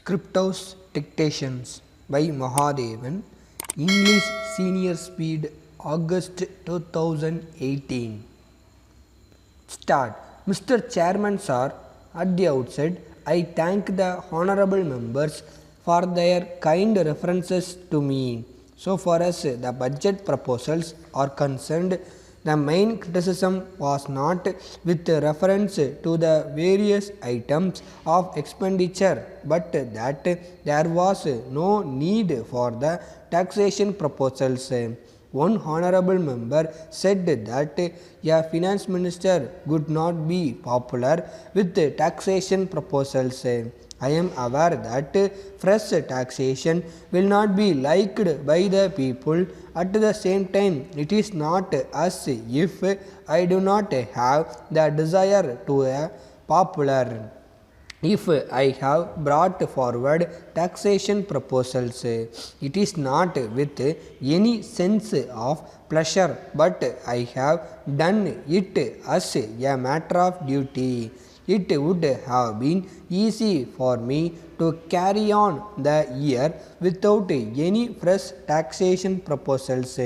Scripthouse Dictations by Mahadevan, English Senior Speed, August 2018. Start. Mr. Chairman Sir, at the outset, I thank the honorable members for their kind references to me. So far as the budget proposals are concerned, the main criticism was not with reference to the various items of expenditure, but that there was no need for the taxation proposals. One honorable member said that a finance minister would not be popular with taxation proposals. I am aware that fresh taxation will not be liked by the people. At the same time, it is not as if I do not have the desire to a popular. If I have brought forward taxation proposals, it is not with any sense of pleasure, but I have done it as a matter of duty. It would have been easy for me to carry on the year without any fresh taxation proposals.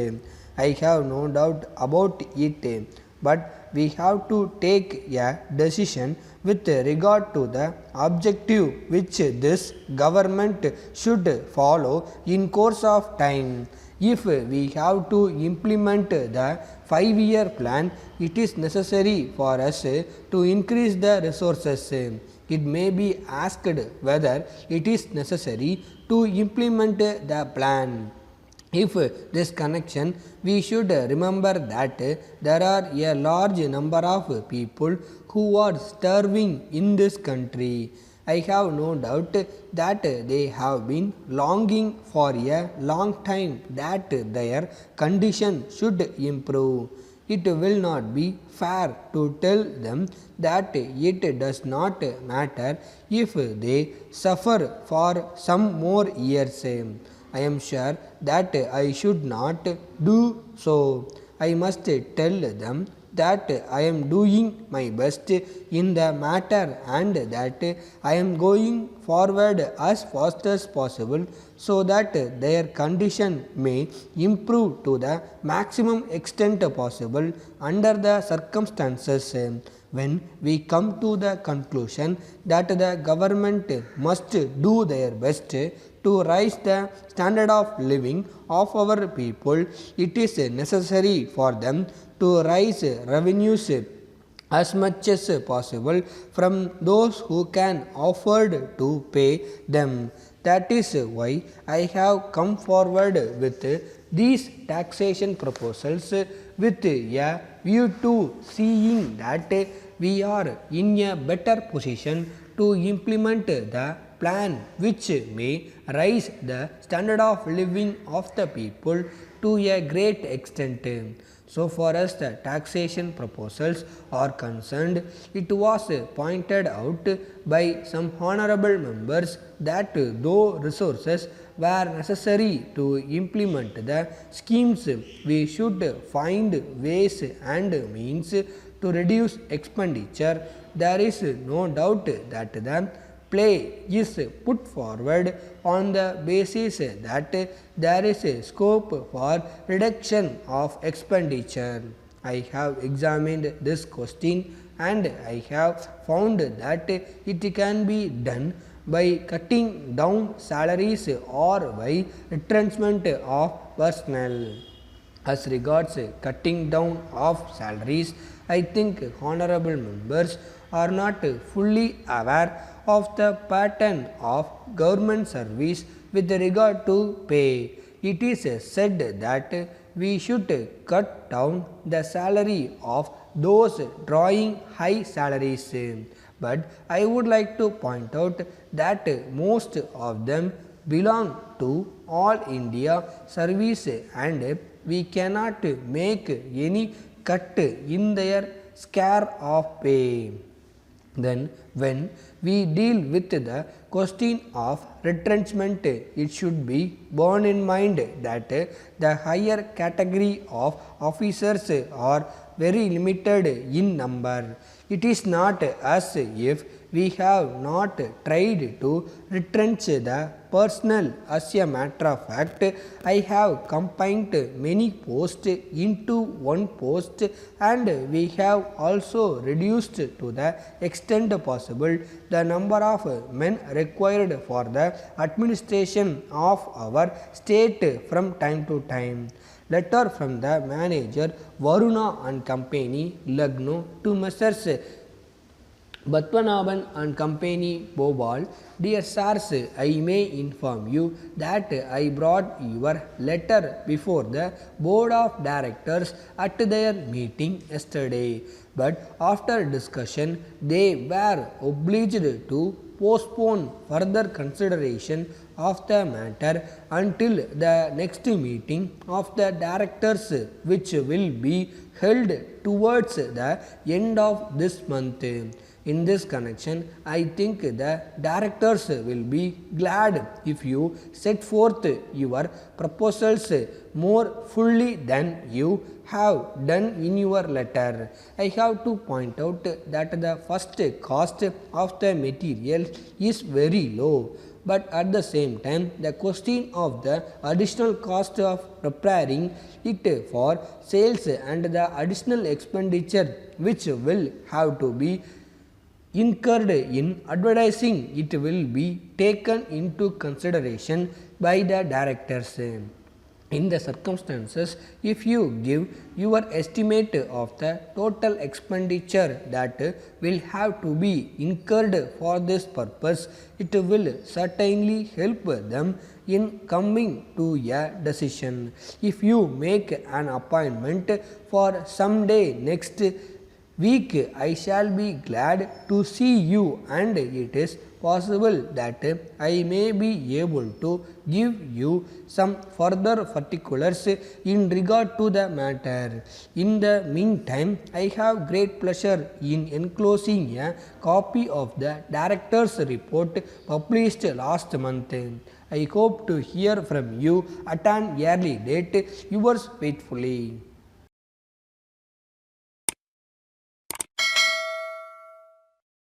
I have no doubt about it, but we have to take a decision with regard to the objective which this government should follow in course of time. If we have to implement the 5-year plan, it is necessary for us to increase the resources. It may be asked whether it is necessary to implement the plan. If this connection, we should remember that there are a large number of people who are starving in this country. I have no doubt that they have been longing for a long time that their condition should improve. It will not be fair to tell them that it does not matter if they suffer for some more years. I am sure that I should not do so. I must tell them that I am doing my best in the matter and that I am going forward as fast as possible so that their condition may improve to the maximum extent possible under the circumstances. When we come to the conclusion that the government must do their best to raise the standard of living of our people, it is necessary for them to raise revenues as much as possible from those who can afford to pay them. That is why I have come forward with these taxation proposals with a view to seeing that we are in a better position to implement the plan which may raise the standard of living of the people to a great extent. So far as the taxation proposals are concerned, it was pointed out by some honorable members that though resources were necessary to implement the schemes, we should find ways and means to reduce expenditure. There is no doubt that the play is put forward on the basis that there is a scope for reduction of expenditure. I have examined this question and I have found that it can be done by cutting down salaries or by retrenchment of personnel. As regards cutting down of salaries, I think honorable members are not fully aware of the pattern of government service with regard to pay. It is said that we should cut down the salary of those drawing high salaries. But I would like to point out that most of them belong to All India service and we cannot make any cut in their scale of pay. Then when we deal with the question of retrenchment, it should be bear in mind that the higher category of officers are very limited in number. It is not as if we have not tried to retrench the personnel. As a matter of fact, I have combined many posts into one post, and we have also reduced to the extent possible the number of men required for the administration of our state from time to time. Letter from the manager Varuna and Company, Lucknow, to Messrs. Padmanabhan and Company, Bhopal. Dear sirs, I may inform you that I brought your letter before the board of directors at their meeting yesterday, but after discussion they were obliged to postpone further consideration of the matter until the next meeting of the directors, which will be held towards the end of this month. In this connection, I think the directors will be glad if you set forth your proposals more fully than you have done in your letter. I have to point out that the first cost of the material is very low, but at the same time the question of the additional cost of preparing it for sales and the additional expenditure which will have to be incurred in advertising it will be taken into consideration by the directors. In the circumstances, if you give your estimate of the total expenditure that will have to be incurred for this purpose, it will certainly help them in coming to a decision. If you make an appointment for some day next week, I shall be glad to see you, and it is possible that I may be able to give you some further particulars in regard to the matter. In the meantime, I have great pleasure in enclosing a copy of the director's report published last month. I hope to hear from you at an early date. Yours faithfully.